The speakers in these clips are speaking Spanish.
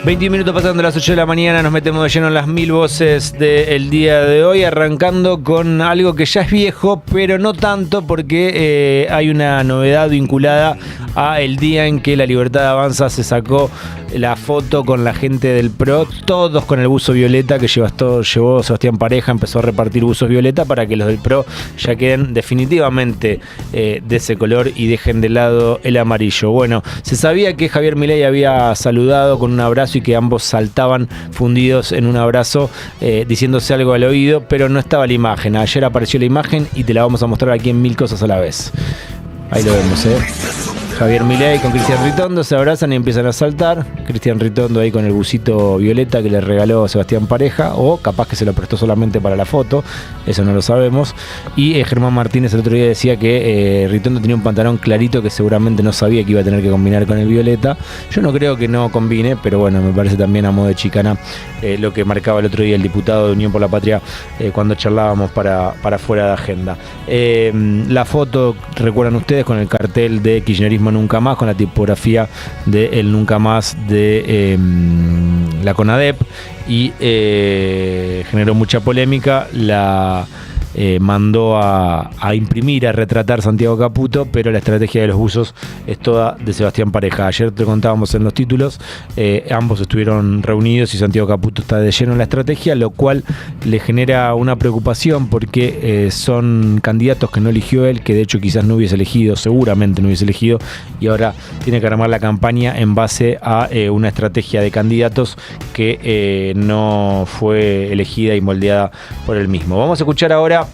20 minutos pasando las 8 de la mañana, nos metemos de lleno en las 1000 voces del día de hoy, arrancando con algo que ya es viejo, pero no tanto, porque hay una novedad vinculada a el día en que La Libertad Avanza se sacó la foto con la gente del PRO, todos con el buzo violeta que llevó Sebastián Pareja, empezó a repartir buzos violeta para que los del PRO ya queden definitivamente de ese color y dejen de lado el amarillo. Bueno, se sabía que Javier Milei había saludado con un abrazo y que ambos saltaban fundidos en un abrazo diciéndose algo al oído, pero no estaba la imagen. Ayer apareció la imagen y te la vamos a mostrar aquí en 1000 cosas a la vez. Ahí lo vemos, Javier Milei con Cristian Ritondo se abrazan y empiezan a saltar. Cristian Ritondo ahí con el busito violeta que le regaló Sebastián Pareja, o capaz que se lo prestó solamente para la foto, eso no lo sabemos. Y Germán Martínez el otro día decía que Ritondo tenía un pantalón clarito que seguramente no sabía que iba a tener que combinar con el violeta. Yo no creo que no combine, pero bueno, me parece también a modo de chicana lo que marcaba el otro día el diputado de Unión por la Patria cuando charlábamos para fuera de agenda. La foto, recuerdan ustedes, con el cartel de Kirchnerismo Nunca Más, con la tipografía de el Nunca Más de la CONADEP, y generó mucha polémica. La mandó a imprimir, a retratar Santiago Caputo, pero la estrategia de los buzos es toda de Sebastián Pareja. Ayer te contábamos en los títulos, ambos estuvieron reunidos y Santiago Caputo está de lleno en la estrategia, lo cual le genera una preocupación porque son candidatos que no eligió él, que de hecho quizás no hubiese elegido, seguramente no hubiese elegido, y ahora tiene que armar la campaña en base a una estrategia de candidatos que no fue elegida y moldeada por él mismo. Vamos a escuchar ahora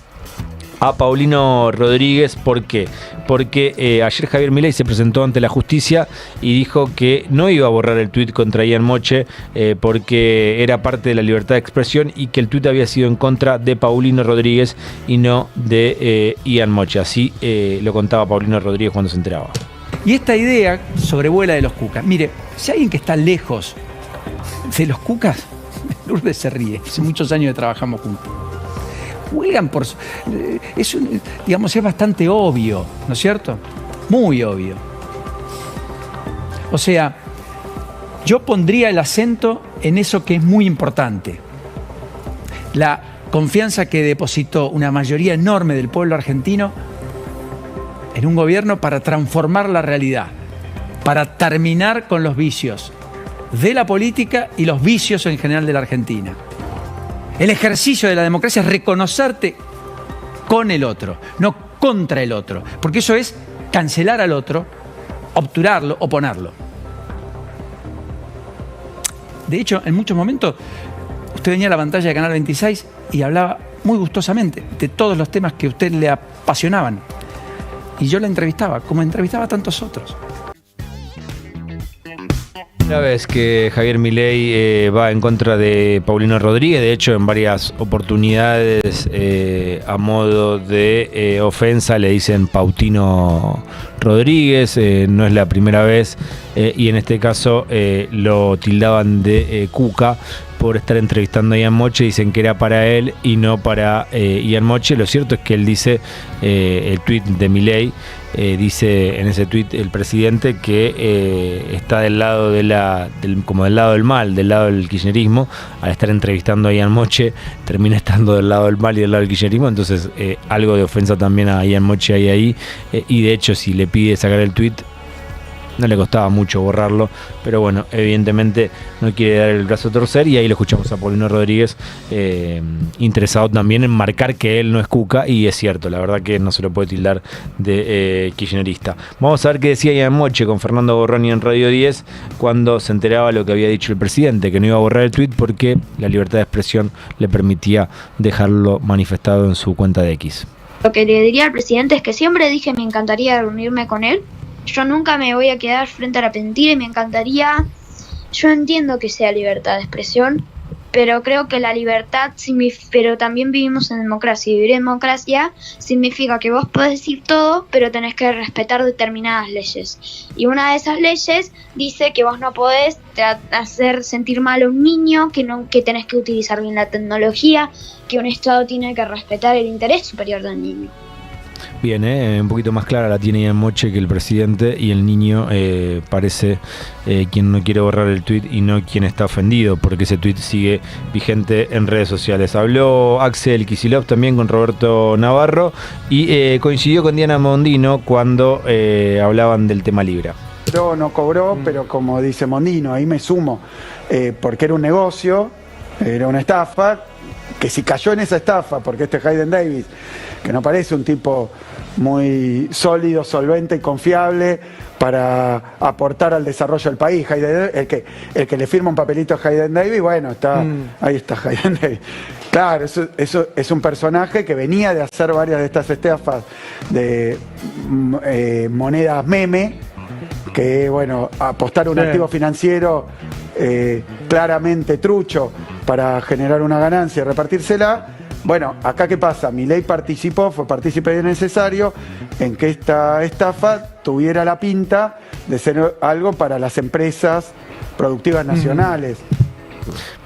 a Paulino Rodríguez. ¿Por qué? Porque ayer Javier Milei se presentó ante la justicia y dijo que no iba a borrar el tuit contra Ian Moche porque era parte de la libertad de expresión y que el tuit había sido en contra de Paulino Rodríguez y no de Ian Moche. Así lo contaba Paulino Rodríguez cuando se enteraba. Y esta idea sobrevuela de los cucas. Mire, si alguien que está lejos de los cucas, Lourdes se ríe. Hace muchos años que trabajamos juntos. Juegan por... digamos, es bastante obvio, ¿no es cierto? Muy obvio. O sea, yo pondría el acento en eso que es muy importante. La confianza que depositó una mayoría enorme del pueblo argentino en un gobierno para transformar la realidad, para terminar con los vicios de la política y los vicios en general de la Argentina. El ejercicio de la democracia es reconocerte con el otro, no contra el otro, porque eso es cancelar al otro, obturarlo, oponerlo. De hecho, en muchos momentos, usted venía a la pantalla de Canal 26 y hablaba muy gustosamente de todos los temas que a usted le apasionaban. Y yo la entrevistaba, como entrevistaba a tantos otros. Una vez que Javier Milei va en contra de Paulino Rodríguez, de hecho en varias oportunidades a modo de ofensa le dicen Pautino Rodríguez, no es la primera vez, y en este caso lo tildaban de Cuca por estar entrevistando a Ian Moche. Dicen que era para él y no para Ian Moche. Lo cierto es que él dice, el tuit de Milei, dice en ese tuit el presidente que está del lado como del lado del mal, del lado del kirchnerismo. Al estar entrevistando a Ian Moche termina estando del lado del mal y del lado del kirchnerismo. Entonces algo de ofensa también a Ian Moche hay ahí, y de hecho si le pide sacar el tuit no le costaba mucho borrarlo, pero bueno, evidentemente no quiere dar el brazo a torcer, y ahí lo escuchamos a Paulino Rodríguez interesado también en marcar que él no es Cuca, y es cierto, la verdad que no se lo puede tildar de kirchnerista. Vamos a ver qué decía Ian Moche con Fernando Borroni en Radio 10 cuando se enteraba lo que había dicho el presidente, que no iba a borrar el tuit porque la libertad de expresión le permitía dejarlo manifestado en su cuenta de X. Lo que le diría al presidente es que siempre dije me encantaría reunirme con él. Yo nunca me voy a quedar frente a la mentira y me encantaría... Yo entiendo que sea libertad de expresión, pero creo que la libertad pero también vivimos en democracia, y vivir en democracia significa que vos podés decir todo, pero tenés que respetar determinadas leyes. Y una de esas leyes dice que vos no podés hacer sentir mal a un niño, que tenés que utilizar bien la tecnología, que un Estado tiene que respetar el interés superior del niño. Bien, un poquito más clara la tiene Ian Moche que el presidente, y el niño parece quien no quiere borrar el tuit y no quien está ofendido, porque ese tuit sigue vigente en redes sociales. Habló Axel Kicillof también con Roberto Navarro y coincidió con Diana Mondino cuando hablaban del tema Libra. No cobró, pero como dice Mondino, ahí me sumo, porque era un negocio, era una estafa, que si cayó en esa estafa, porque Hayden Davis, que no parece un tipo muy sólido, solvente y confiable para aportar al desarrollo del país, el que le firma un papelito a Hayden Davis, bueno, ahí está Hayden Davis. Claro, eso es un personaje que venía de hacer varias de estas estafas de monedas meme, que bueno, apostar un activo financiero claramente trucho para generar una ganancia y repartírsela. Bueno, acá ¿qué pasa? Milei participó, fue partícipe necesario en que esta estafa tuviera la pinta de ser algo para las empresas productivas nacionales.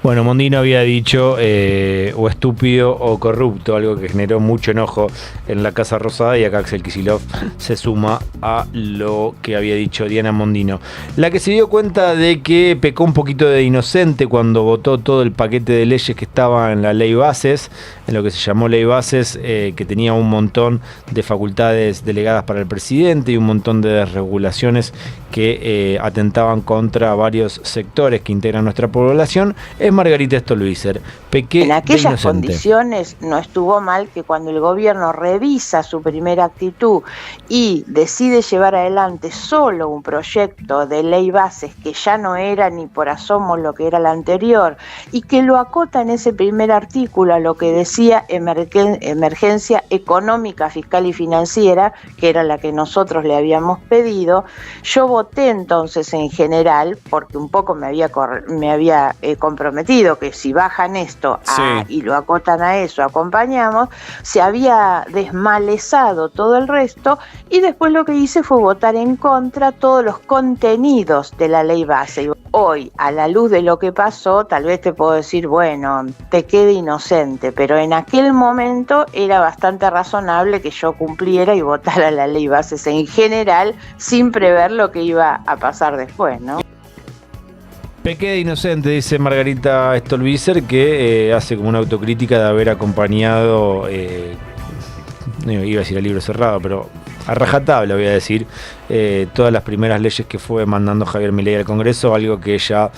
Bueno, Mondino había dicho o estúpido o corrupto, algo que generó mucho enojo en la Casa Rosada, y acá Axel Kicillof se suma a lo que había dicho Diana Mondino. La que se dio cuenta de que pecó un poquito de inocente cuando votó todo el paquete de leyes que estaba en la Ley Bases, en lo que se llamó Ley Bases, que tenía un montón de facultades delegadas para el presidente y un montón de desregulaciones que atentaban contra varios sectores que integran nuestra población, es Margarita Stolbizer. Pequé en aquellas de condiciones no estuvo mal que cuando el gobierno revisa su primera actitud y decide llevar adelante solo un proyecto de ley bases que ya no era ni por asomo lo que era la anterior, y que lo acota en ese primer artículo a lo que decía emergencia económica, fiscal y financiera, que era la que nosotros le habíamos pedido, yo voté entonces en general, porque un poco me había comprometido que si bajan esto y lo acotan a eso, acompañamos, se había desmalezado todo el resto, y después lo que hice fue votar en contra todos los contenidos de la ley base. Y hoy, a la luz de lo que pasó, tal vez te puedo decir, bueno, te quede inocente, pero en aquel momento era bastante razonable que yo cumpliera y votara la ley bases en general, sin prever lo que iba a pasar después, ¿no? Pequé de inocente, dice Margarita Stolbizer, que hace como una autocrítica de haber acompañado, iba a decir a libro cerrado, pero a rajatabla voy a decir, todas las primeras leyes que fue mandando Javier Milei al Congreso, algo que ya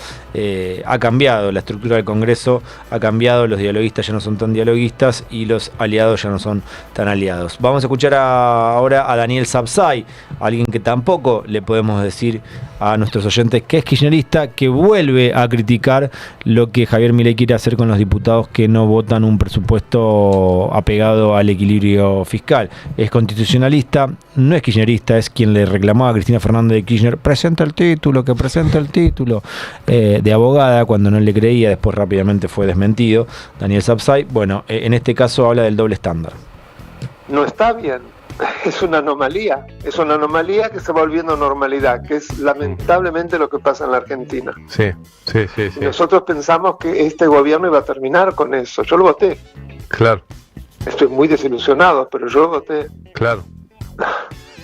ha cambiado, la estructura del Congreso ha cambiado, los dialoguistas ya no son tan dialoguistas y los aliados ya no son tan aliados. Vamos a escuchar ahora a Daniel Sapsay, alguien que tampoco le podemos decir a nuestros oyentes que es kirchnerista, que vuelve a criticar lo que Javier Milei quiere hacer con los diputados que no votan un presupuesto apegado al equilibrio fiscal. Es constitucionalista, no es kirchnerista, es quien le reclamaba a Cristina Fernández de Kirchner, presenta el título, de abogada, cuando no le creía, después rápidamente fue desmentido. Daniel Sapsay, bueno, en este caso habla del doble estándar. No está bien. Es una anomalía que se va volviendo normalidad, que es lamentablemente lo que pasa en la Argentina. Sí. Nosotros pensamos que este gobierno iba a terminar con eso. Yo lo voté. Claro. Estoy muy desilusionado, pero yo lo voté. Claro.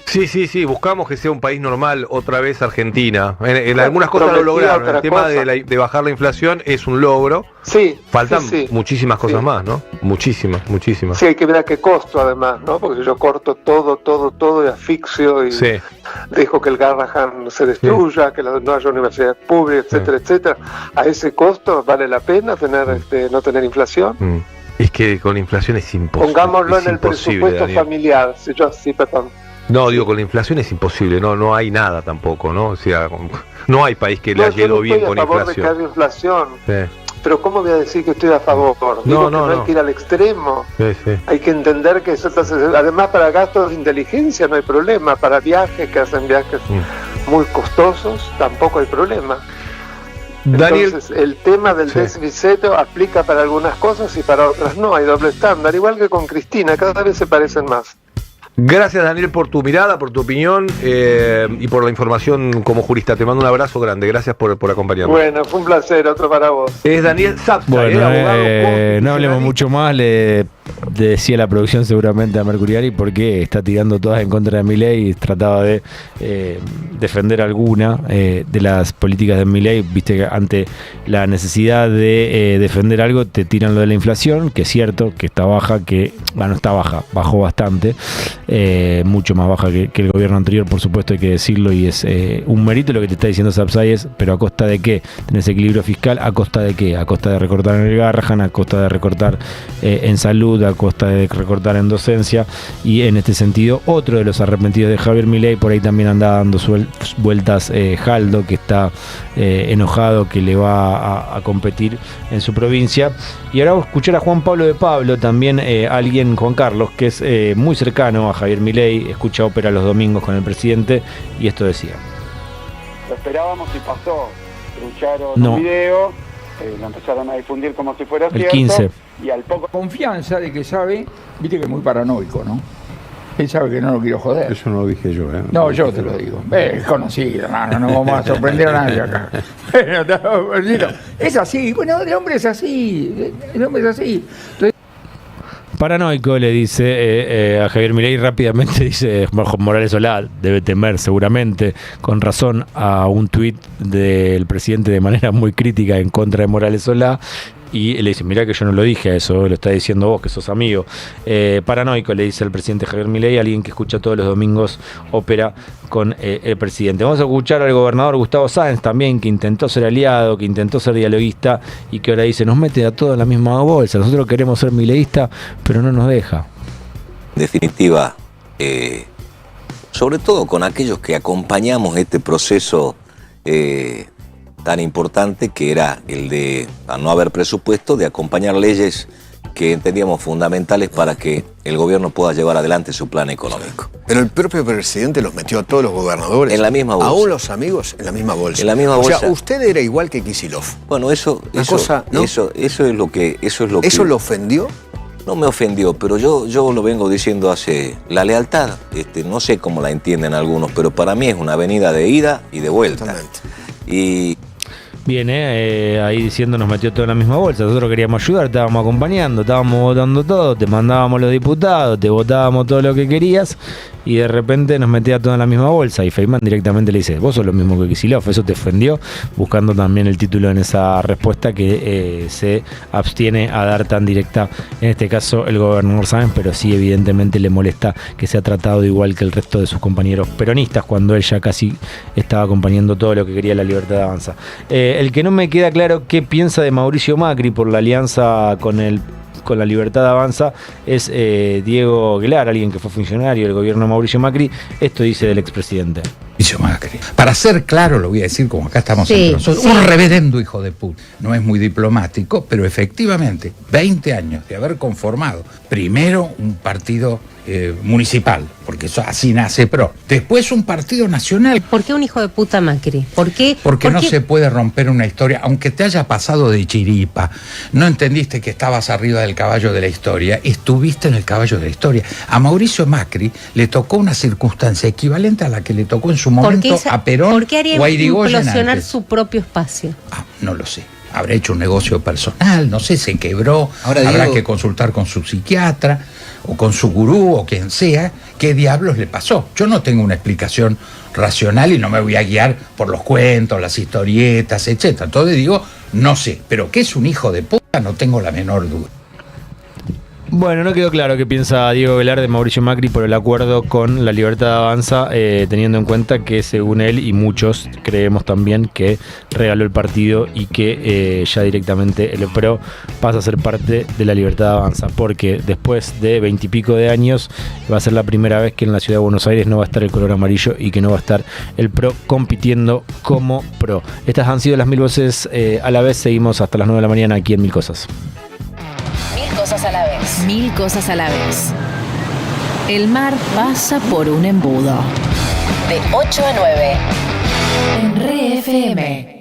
Sí, buscamos que sea un país normal, otra vez Argentina. En algunas cosas lo lograron. El tema de bajar la inflación es un logro. Sí. Faltan muchísimas cosas más, ¿no? Muchísimas. Sí, hay que ver a qué costo además, ¿no? Porque yo corto todo y asfixio y dejo que el Garrahan se destruya, que no haya universidades públicas, etcétera. A ese costo vale la pena tener no tener inflación. Es que con la inflación es imposible. Pongámoslo en el presupuesto Daniel. Familiar. Perdón. No, digo, con la inflación es imposible, no hay nada tampoco, ¿no? O sea, no hay país que le haya ido bien con inflación. Yo no estoy a favor de que haya inflación, pero ¿cómo voy a decir que estoy a favor? Digo que no hay que ir al extremo, hay que entender que eso además para gastos de inteligencia no hay problema, para viajes que hacen viajes muy costosos tampoco hay problema. Daniel, entonces el tema del déficit cero aplica para algunas cosas y para otras no, hay doble estándar, igual que con Cristina, cada vez se parecen más. Gracias, Daniel, por tu mirada, por tu opinión y por la información como jurista. Te mando un abrazo grande. Gracias por acompañarnos. Bueno, fue un placer. Otro para vos. Es Daniel Zapsa, abogado. No hablemos mucho más. Le decía la producción seguramente a Mercuriari porque está tirando todas en contra de Milei y trataba de defender alguna de las políticas de Milei. Viste que ante la necesidad de defender algo te tiran lo de la inflación, que es cierto, que está baja, que bueno, está baja, bajó bastante. Mucho más baja que el gobierno anterior, por supuesto, hay que decirlo, y es un mérito lo que te está diciendo Sapsayes, pero ¿a costa de qué? Tenés equilibrio fiscal, ¿a costa de qué? A costa de recortar en el Garrahan, a costa de recortar en salud, a costa de recortar en docencia, y en este sentido, otro de los arrepentidos de Javier Milei, por ahí también anda dando vueltas Jaldo, que está enojado, que le va a competir en su provincia. Y ahora vamos a escuchar a Juan Pablo de Pablo, también Juan Carlos, que es muy cercano a Javier Milei, escucha ópera los domingos con el presidente, y esto decía. Lo esperábamos y pasó. Escucharon un video, lo empezaron a difundir como si fuera cierto. 15. Y al poco confianza de que sabe, viste que es muy paranoico, ¿no? Él sabe que no lo quiero joder. Eso no lo dije yo, ¿eh? No, yo te lo digo. Es conocido, no vamos a sorprender a nadie acá. Es así, bueno, el hombre es así. Entonces, paranoico, le dice a Javier Milei, rápidamente dice Morales Solá, debe temer seguramente, con razón, a un tuit del presidente de manera muy crítica en contra de Morales Solá, y le dice, mirá que yo no lo dije a eso, lo está diciendo vos, que sos amigo. Paranoico, le dice el presidente Javier Milei, alguien que escucha todos los domingos ópera con el presidente. Vamos a escuchar al gobernador Gustavo Sáenz también, que intentó ser aliado, que intentó ser dialoguista, y que ahora dice, nos mete a todos en la misma bolsa, nosotros queremos ser mileístas, pero no nos deja. En definitiva, sobre todo con aquellos que acompañamos este proceso tan importante, que era el de, al no haber presupuesto, de acompañar leyes que entendíamos fundamentales para que el gobierno pueda llevar adelante su plan económico. Pero el propio presidente los metió a todos los gobernadores. En la misma bolsa. Aún los amigos en la misma bolsa. En la misma bolsa. O sea, usted era igual que Kicillof. Bueno, eso es lo que... ¿Eso lo ofendió? No me ofendió, pero yo lo vengo diciendo hace... La lealtad, no sé cómo la entienden algunos, pero para mí es una avenida de ida y de vuelta. Totalmente. Y... Viene ahí diciendo, nos metió todo en la misma bolsa, nosotros queríamos ayudar, estábamos acompañando, estábamos votando todo, te mandábamos los diputados, te votábamos todo lo que querías, y de repente nos metía todo en la misma bolsa, y Feynman directamente le dice, vos sos lo mismo que Kicillof, eso te ofendió, buscando también el título en esa respuesta que se abstiene a dar tan directa, en este caso el gobernador Sáenz, pero sí evidentemente le molesta que sea tratado igual que el resto de sus compañeros peronistas, cuando él ya casi estaba acompañando todo lo que quería la Libertad de Avanza. El que no me queda claro qué piensa de Mauricio Macri por la alianza con la Libertad de Avanza es Diego Aguilar, alguien que fue funcionario del gobierno de Mauricio Macri. Esto dice del expresidente. Mauricio Macri. Para ser claro, lo voy a decir como acá estamos entre nosotros. Un reverendo hijo de puta. No es muy diplomático, pero efectivamente, 20 años de haber conformado primero un partido municipal, porque eso así nace PRO. Después un partido nacional. ¿Por qué un hijo de puta Macri? ¿Por qué? Porque no se puede romper una historia, aunque te haya pasado de chiripa. No entendiste que estabas arriba del caballo de la historia, estuviste en el caballo de la historia. A Mauricio Macri le tocó una circunstancia equivalente a la que le tocó en su momento a Perón ¿por qué haría o a Irigoyen implosionar antes. Su propio espacio? No lo sé. Habrá hecho un negocio personal, no sé, se quebró. Ahora, habrá que consultar con su psiquiatra o con su gurú o quien sea, qué diablos le pasó. Yo no tengo una explicación racional y no me voy a guiar por los cuentos, las historietas, etc. Entonces digo, no sé, pero que es un hijo de puta no tengo la menor duda. Bueno, no quedó claro qué piensa Diego Aguilar de Mauricio Macri por el acuerdo con la Libertad de Avanza, teniendo en cuenta que según él y muchos creemos también que regaló el partido y que ya directamente el PRO pasa a ser parte de la Libertad de Avanza, porque después de 20 y pico de años va a ser la primera vez que en la ciudad de Buenos Aires no va a estar el color amarillo y que no va a estar el PRO compitiendo como PRO. Estas han sido las 1000 voces a la vez. Seguimos hasta las 9 de la mañana aquí en 1000 Cosas. 1000 cosas a la vez. 1000 cosas a la vez. El mar pasa por un embudo. De 8 a 9. En Re FM.